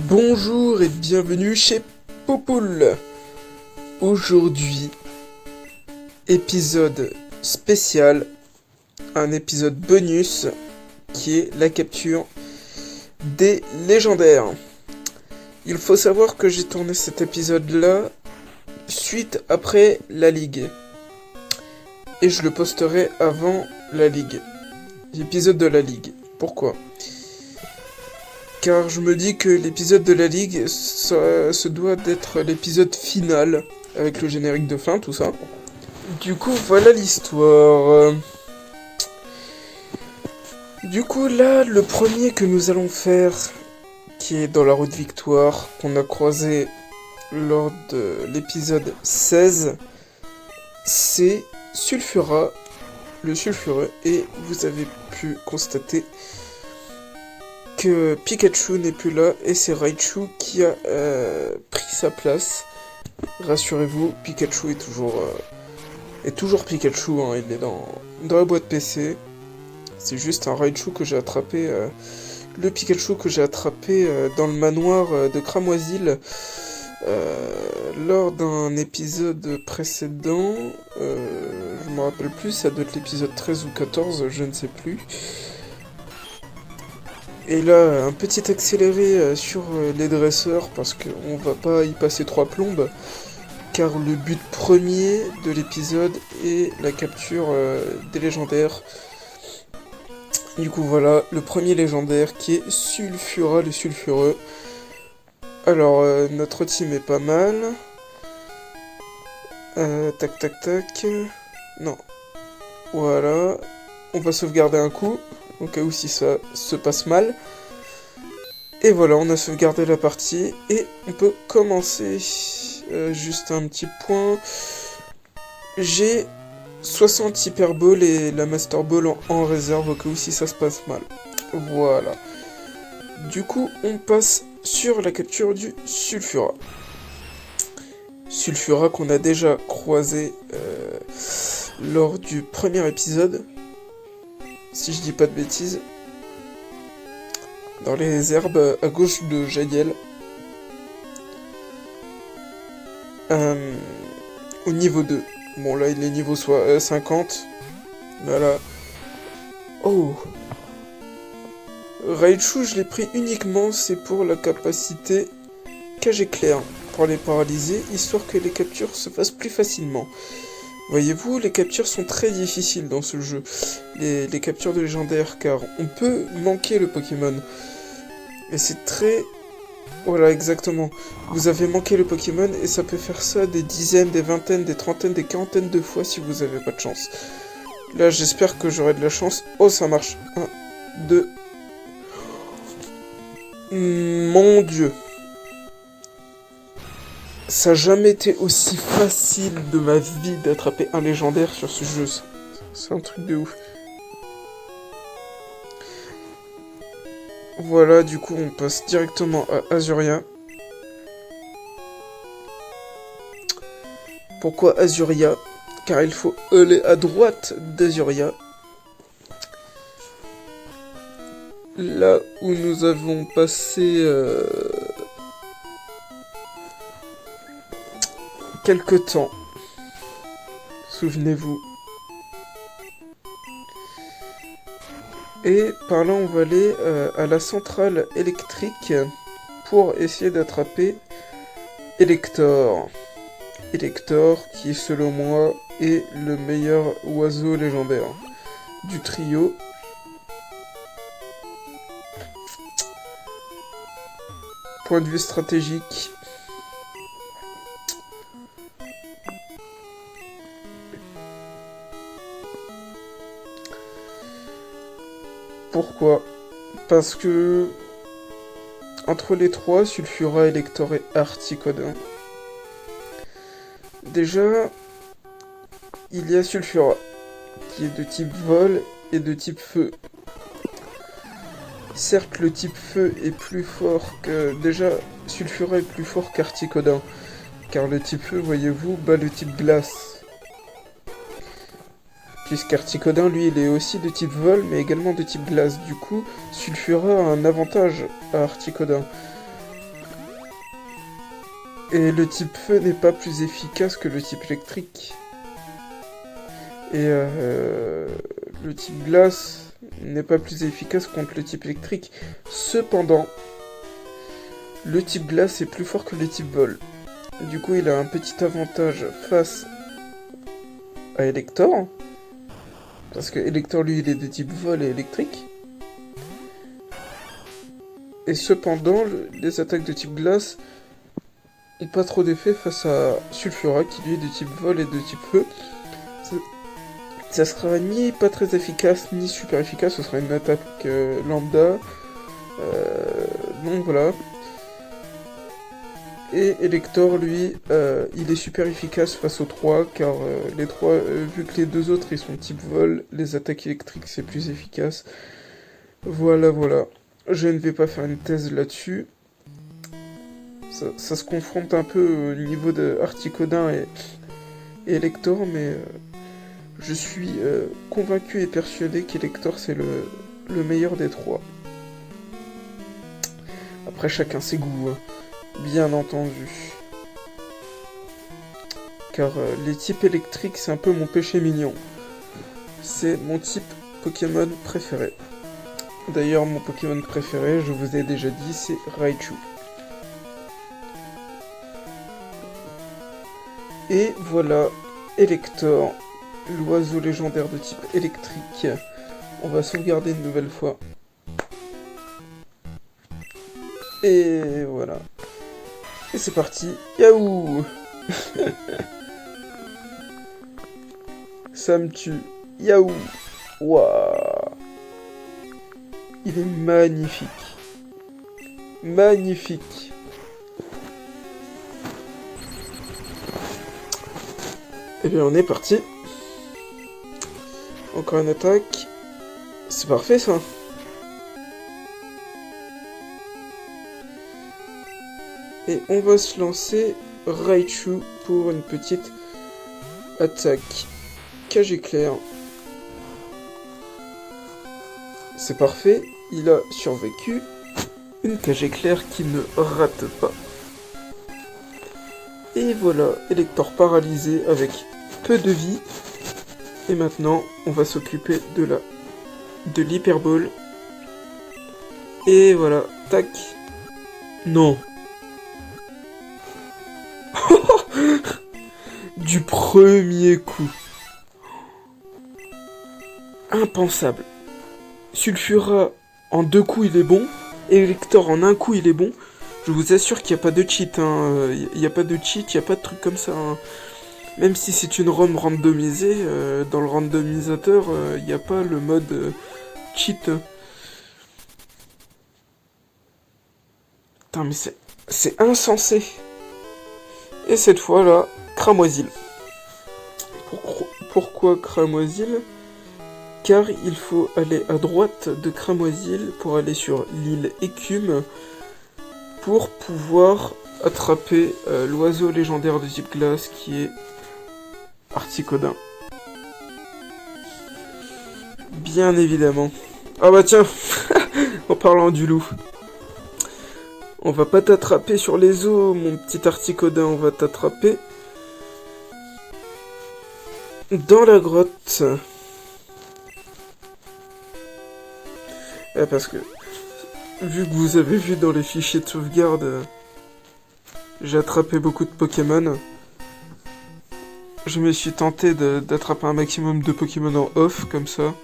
Bonjour et bienvenue chez Poupoule. Aujourd'hui, épisode spécial, un épisode bonus qui est la capture des légendaires. Il faut savoir que j'ai tourné cet épisode-là suite après la Ligue. Et je le posterai avant la Ligue. L'épisode de la Ligue. Pourquoi ? Car je me dis que l'épisode de la Ligue, ça se doit d'être l'épisode final, avec le générique de fin, tout ça. Du coup, voilà l'histoire. Du coup, là, le premier que nous allons faire, qui est dans la route victoire, qu'on a croisé lors de l'épisode 16, c'est Sulfura, le sulfureux, et vous avez pu constater que Pikachu n'est plus là et c'est Raichu qui a pris sa place. Rassurez-vous, Pikachu est toujours Pikachu, hein, il est dans la boîte PC. C'est juste un Raichu que j'ai attrapé, le Pikachu que j'ai attrapé dans le manoir de Cramoisil lors d'un épisode précédent. Je me rappelle plus, ça doit être l'épisode 13 ou 14, je ne sais plus. Et là, un petit accéléré sur les dresseurs, parce qu'on va pas y passer 3 plombes, car le but premier de l'épisode est la capture des légendaires. Du coup voilà, le premier légendaire qui est Sulfura le sulfureux. Alors, notre team est pas mal. Tac tac tac. Non. Voilà. On va sauvegarder un coup, au cas où si ça se passe mal. Et voilà, on a sauvegardé la partie, et on peut commencer. Juste un petit point. J'ai 60 Hyper Ball et la Master Ball en réserve, au cas où si ça se passe mal. Voilà. Du coup, on passe sur la capture du Sulfura. Sulfura qu'on a déjà croisé lors du premier épisode. Si je dis pas de bêtises, dans les herbes à gauche de Jadiel. Au niveau 2. Bon là il est niveau 50. Voilà. Oh. Raichu je l'ai pris uniquement, c'est pour la capacité cage éclair. Pour les paralyser, histoire que les captures se fassent plus facilement. Voyez-vous, les captures sont très difficiles dans ce jeu. Les captures de légendaires, car on peut manquer le Pokémon. Et c'est très... Voilà, exactement. Vous avez manqué le Pokémon, et ça peut faire ça des dizaines, des vingtaines, des trentaines, des quarantaines de fois si vous avez pas de chance. Là, j'espère que j'aurai de la chance. Oh, ça marche. 1, 2... Mon Dieu. Ça n'a jamais été aussi facile de ma vie d'attraper un légendaire sur ce jeu. C'est un truc de ouf. Voilà, du coup, on passe directement à Azuria. Pourquoi Azuria? Car il faut aller à droite d'Azuria. Là où nous avons passé... quelques temps. Souvenez-vous. Et par là, on va aller à la centrale électrique pour essayer d'attraper Elector. Elector, qui selon moi est le meilleur oiseau légendaire du trio. Point de vue stratégique. Pourquoi? Parce que entre les trois, Sulfura, Elector et Articodin, déjà, il y a Sulfura, qui est de type vol et de type feu. Certes, le type feu est plus fort que... Déjà, Sulfura est plus fort qu'Articodin, car le type feu, voyez-vous, bat le type glace. Puisqu'Articodin, lui, il est aussi de type vol, mais également de type glace. Du coup, Sulfura a un avantage à Articodin. Et le type feu n'est pas plus efficace que le type électrique. Et le type glace n'est pas plus efficace contre le type électrique. Cependant, le type glace est plus fort que le type vol. Du coup, il a un petit avantage face à Elector. Parce que Elector, lui, il est de type vol et électrique. Et cependant, les attaques de type glace n'ont pas trop d'effet face à Sulfura, qui lui est de type vol et de type feu. Ça sera ni pas très efficace, ni super efficace, ce sera une attaque lambda. Donc voilà. Et Elector, lui, il est super efficace face aux 3, car les 3, vu que les 2 autres, ils sont type vol, les attaques électriques, c'est plus efficace. Voilà, voilà. Je ne vais pas faire une thèse là-dessus. Ça se confronte un peu au niveau de Articodin et Elector, mais je suis convaincu et persuadé qu'Elector, c'est le meilleur des 3. Après, chacun ses goûts, hein. Bien entendu. Car les types électriques, c'est un peu mon péché mignon. C'est mon type Pokémon préféré. D'ailleurs, mon Pokémon préféré, je vous ai déjà dit, c'est Raichu. Et voilà, Elector, l'oiseau légendaire de type électrique. On va sauvegarder une nouvelle fois. Et voilà. Et c'est parti, yaou. Ça me tue, yaou. Waouh. Il est magnifique. Magnifique. Et bien on est parti. Encore une attaque. C'est parfait ça. Et on va se lancer Raichu pour une petite attaque. Cage éclair. C'est parfait, il a survécu. Une cage éclair qui ne rate pas. Et voilà, Elector paralysé avec peu de vie. Et maintenant, on va s'occuper de l'hyperbole. Et voilà, tac. Non. Du premier coup. Impensable. Sulfura en 2 coups il est bon. Elector en 1 coup il est bon. Je vous assure qu'il n'y a pas de cheat. Il n'y a pas de cheat, il n'y a pas de truc comme ça. Hein. Même si c'est une ROM randomisée, dans le randomisateur, il n'y a pas le mode cheat. Putain mais c'est insensé. Et cette fois-là, Cramoisil. Pourquoi Cramoisil? Car il faut aller à droite de Cramoisil pour aller sur l'île Écume pour pouvoir attraper l'oiseau légendaire de type glace qui est Articodin. Bien évidemment. Ah bah tiens, en parlant du loup. On va pas t'attraper sur les os, mon petit Articodin, on va t'attraper dans la grotte. Parce que, vu que vous avez vu dans les fichiers de sauvegarde, j'ai attrapé beaucoup de Pokémon. Je me suis tenté d'attraper un maximum de Pokémon en off, comme ça.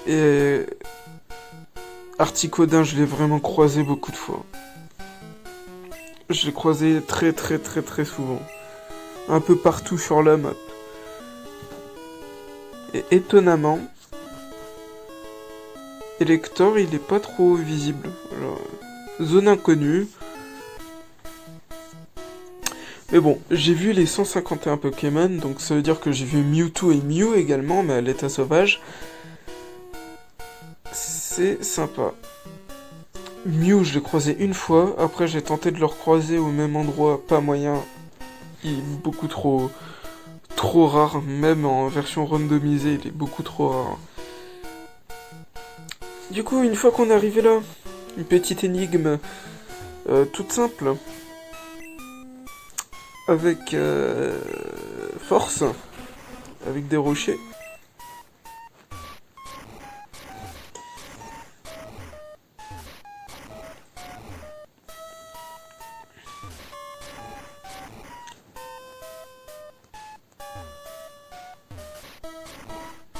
Et Articodin, je l'ai vraiment croisé beaucoup de fois. Je l'ai croisé très souvent. Un peu partout sur la map. Et étonnamment, Elector, il est pas trop visible. Alors, zone inconnue. Mais bon, j'ai vu les 151 Pokémon, donc ça veut dire que j'ai vu Mewtwo et Mew également, mais à l'état sauvage. C'est sympa. Mew, je l'ai croisé une fois, après j'ai tenté de le recroiser au même endroit, pas moyen. Il est beaucoup trop rare, même en version randomisée, il est beaucoup trop rare. Du coup, une fois qu'on est arrivé là, une petite énigme toute simple. avec force, avec des rochers.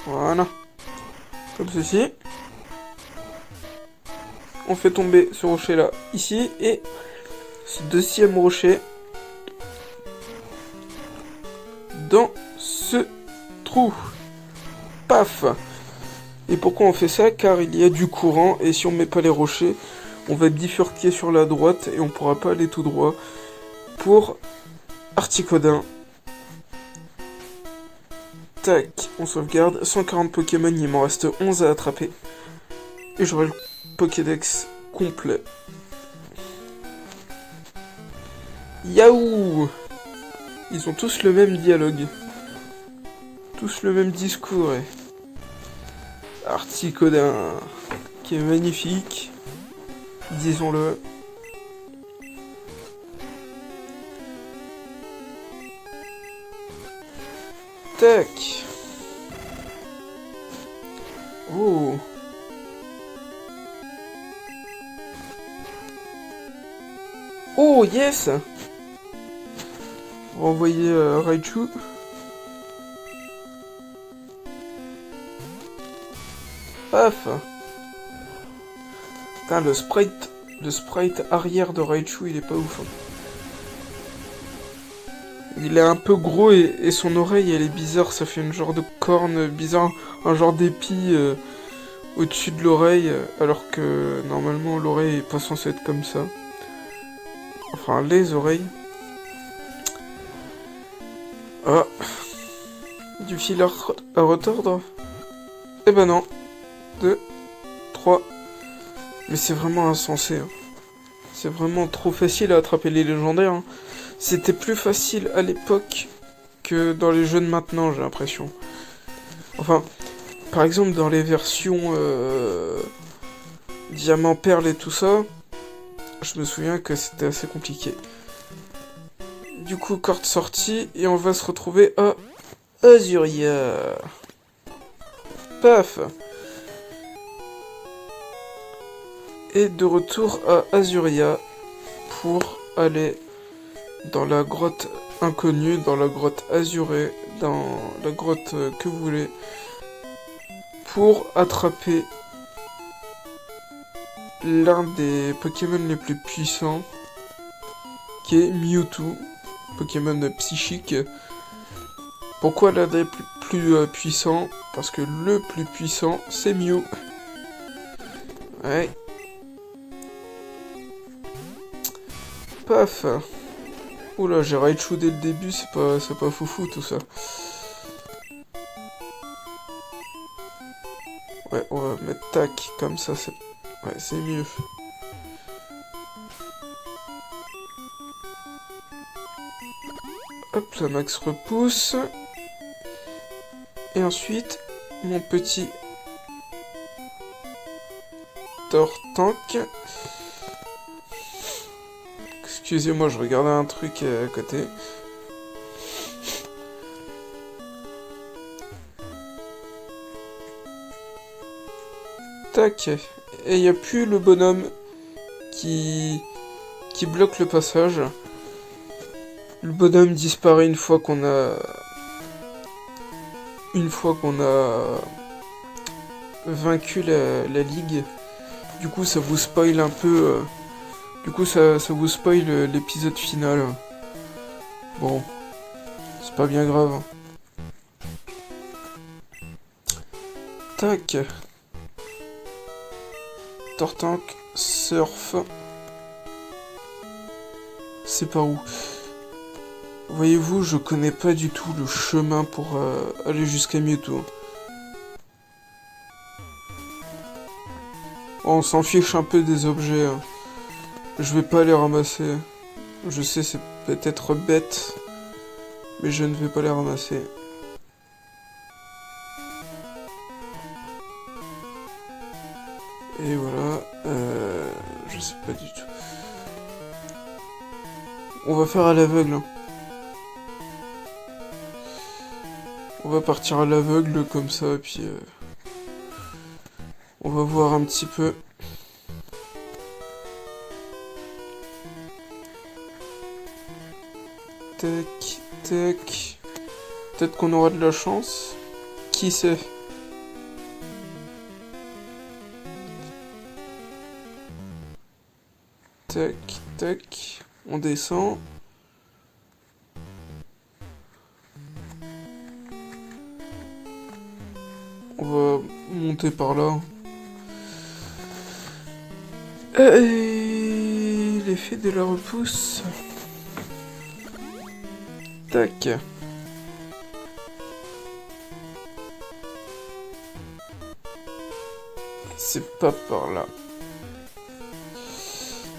Voilà. Comme ceci. On fait tomber ce rocher là ici et ce deuxième rocher dans ce trou. Paf. Et pourquoi on fait ça? Car il y a du courant et si on met pas les rochers, on va bifurquer sur la droite et on pourra pas aller tout droit. Pour Articodin. Tac, on sauvegarde. 140 Pokémon, il m'en reste 11 à attraper. Et j'aurai le Pokédex complet. Yaouh! Ils ont tous le même dialogue. Tous le même discours. Articodin, qui est magnifique. Disons-le. Tac. Oh. Oh, yes. On va envoyer Raichu. Paf. Putain, le sprite arrière de Raichu, il est pas ouf. Hein. Il est un peu gros et son oreille, elle est bizarre. Ça fait une genre de corne bizarre, un genre d'épi au-dessus de l'oreille, alors que normalement l'oreille est pas censée être comme ça. Enfin, les oreilles. Ah. Du fil à retordre. Eh ben non. 2, 3. Mais c'est vraiment insensé. Hein. C'est vraiment trop facile à attraper les légendaires. Hein. C'était plus facile à l'époque que dans les jeux de maintenant, j'ai l'impression. Enfin, par exemple, dans les versions Diamant, Perle et tout ça, je me souviens que c'était assez compliqué. Du coup, corde sortie, et on va se retrouver à Azuria. Paf. Et de retour à Azuria pour aller dans la grotte inconnue, dans la grotte azurée, dans la grotte que vous voulez, pour attraper l'un des Pokémon les plus puissants, qui est Mewtwo, Pokémon psychique. Pourquoi l'un des plus puissants? Parce que le plus puissant, c'est Mew. Ouais. Paf. Oula, j'ai Raichu dès le début, c'est pas foufou tout ça. Ouais, on va mettre tac, comme ça, c'est mieux. Hop, la max repousse. Et ensuite, mon petit Tortank. Excusez-moi, je regardais un truc à côté. Tac. Et il n'y a plus le bonhomme qui bloque le passage. Le bonhomme disparaît une fois qu'on a vaincu la ligue. Du coup, ça vous spoil un peu. Du coup, ça vous spoil l'épisode final. Bon, c'est pas bien grave. Hein. Tac. Tortank, surf. C'est par où? Voyez-vous, je connais pas du tout le chemin pour aller jusqu'à Mewtwo. On s'en fiche un peu des objets. Hein. Je vais pas les ramasser. Je sais, c'est peut-être bête, mais je ne vais pas les ramasser. Et voilà. Je sais pas du tout. On va faire à l'aveugle. Hein. On va partir à l'aveugle comme ça, et puis on va voir un petit peu. Tac, tac. Peut-être qu'on aura de la chance. Qui sait? Tac, tac. On descend. On va monter par là. Et l'effet de la repousse. Tac. C'est pas par là.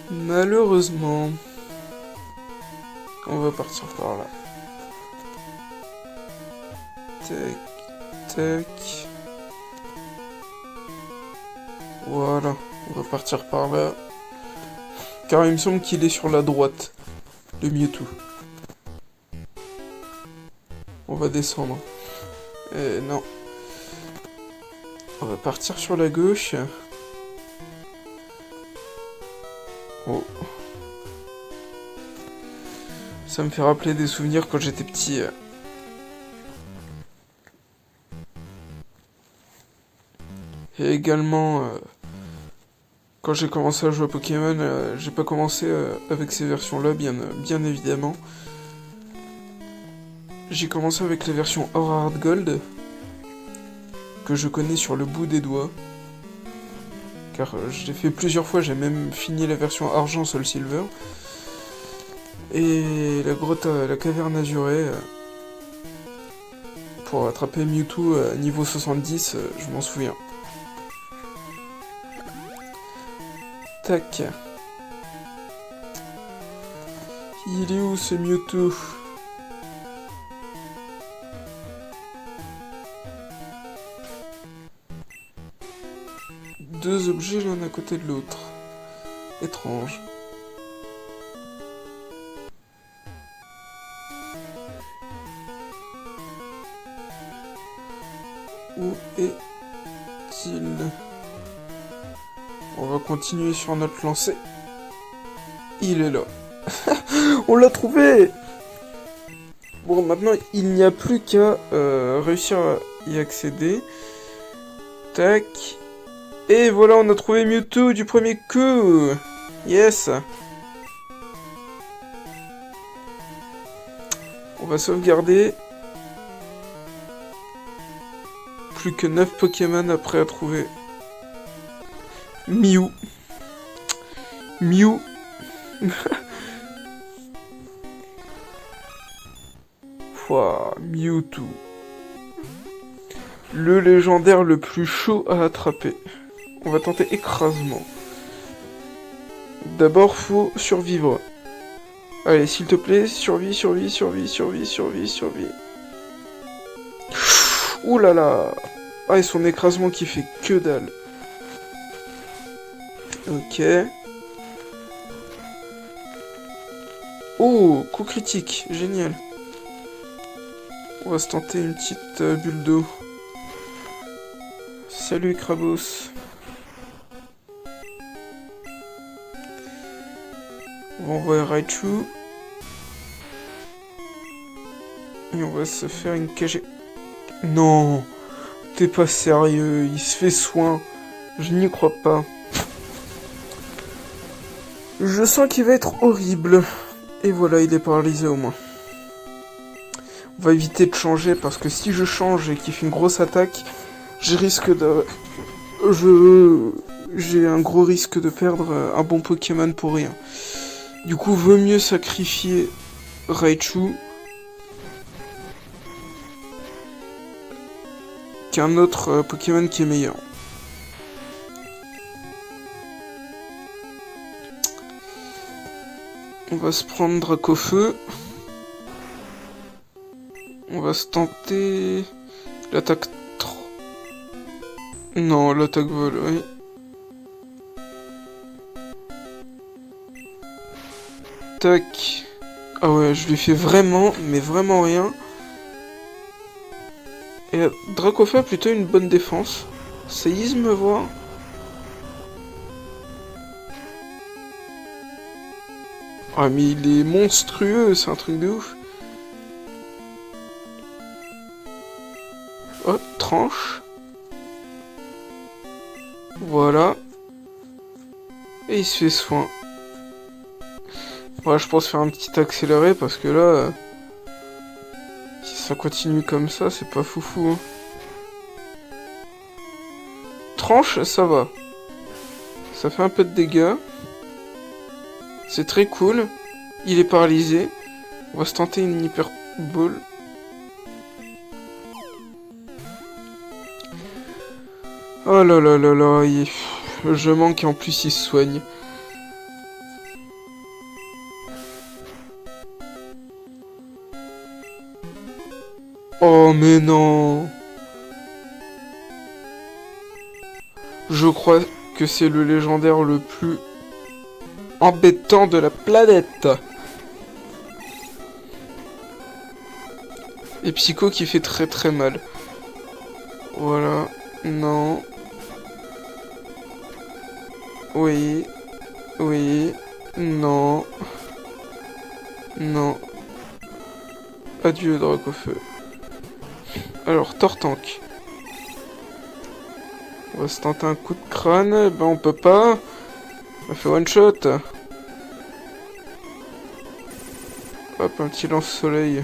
Malheureusement. On va partir par là. Tac, tac. Voilà, on va partir par là. Car il me semble qu'il est sur la droite de Mewtwo. On va descendre. Non. On va partir sur la gauche. Oh. Ça me fait rappeler des souvenirs quand j'étais petit. Et également, quand j'ai commencé à jouer à Pokémon, j'ai pas commencé avec ces versions-là, bien évidemment. J'ai commencé avec les versions Or Hard Gold, que je connais sur le bout des doigts. Car je l'ai fait plusieurs fois, j'ai même fini la version Argent Soul Silver. Et la caverne azurée, pour attraper Mewtwo à niveau 70, je m'en souviens. Tac. Il est où ce Mewtwo? Deux objets l'un à côté de l'autre. Étrange. Où est-il? On va continuer sur notre lancée. Il est là. On l'a trouvé! Bon, maintenant, il n'y a plus qu'à réussir à y accéder. Tac. Et voilà, on a trouvé Mewtwo du premier coup. Yes. On va sauvegarder. Plus que 9 Pokémon après à trouver. Mew. Mew. Pouah, Mewtwo. Le légendaire le plus chaud à attraper. On va tenter écrasement. D'abord, faut survivre. Allez, s'il te plaît, survie. Ouh là là. Ah, et son écrasement qui fait que dalle. Ok. Oh, coup critique, génial. On va se tenter une petite bulle d'eau. Salut Krabos. On va envoyer Raichu. Et on va se faire une KG. Non, t'es pas sérieux, il se fait soin. Je n'y crois pas. Je sens qu'il va être horrible. Et voilà, il est paralysé au moins. On va éviter de changer parce que si je change et qu'il fait une grosse attaque, j'ai un gros risque de perdre un bon Pokémon pour rien. Du coup, vaut mieux sacrifier Raichu qu'un autre Pokémon qui est meilleur. On va se prendre Dracofeu. On va se tenter l'attaque 3. Non, l'attaque vol, oui. Tac. Ah ouais, je lui fais vraiment, mais vraiment rien. Et Dracofeu a plutôt une bonne défense. Séisme, voir. Ah mais il est monstrueux, c'est un truc de ouf. Hop, tranche. Voilà. Et il se fait soin. Ouais, je pense faire un petit accéléré parce que là... si ça continue comme ça, c'est pas foufou. Hein. Tranche, ça va. Ça fait un peu de dégâts. C'est très cool. Il est paralysé. On va se tenter une hyper ball. Oh là là là là. Je manque et en plus il se soigne. Oh mais non. Je crois que c'est le légendaire le plus embêtant de la planète. Et Psycho qui fait très très mal. Voilà. Non. Oui. Oui. Non. Non. Adieu Dracofeu. Alors, Tortank. On va se tenter un coup de crâne. Ben on peut pas. On fait one shot. Hop, un petit lance-soleil.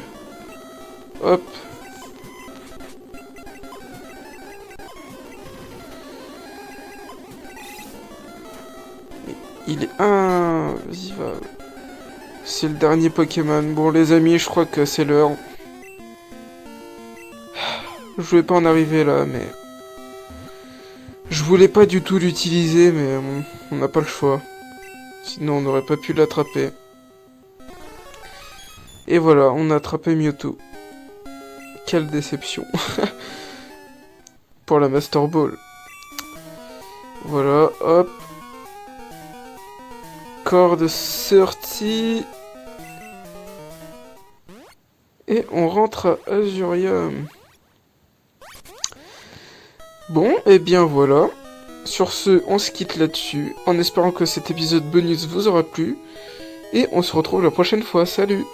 Hop. Il est invivable. C'est le dernier Pokémon. Bon les amis, je crois que c'est l'heure. Je voulais pas en arriver là, mais... je voulais pas du tout l'utiliser, mais on n'a pas le choix. Sinon on n'aurait pas pu l'attraper. Et voilà, on a attrapé Mewtwo. Quelle déception. Pour la Master Ball. Voilà, hop. Corde sortie. Et on rentre à Azurium. Bon, et bien voilà. Sur ce, on se quitte là-dessus, en espérant que cet épisode bonus vous aura plu. Et on se retrouve la prochaine fois. Salut!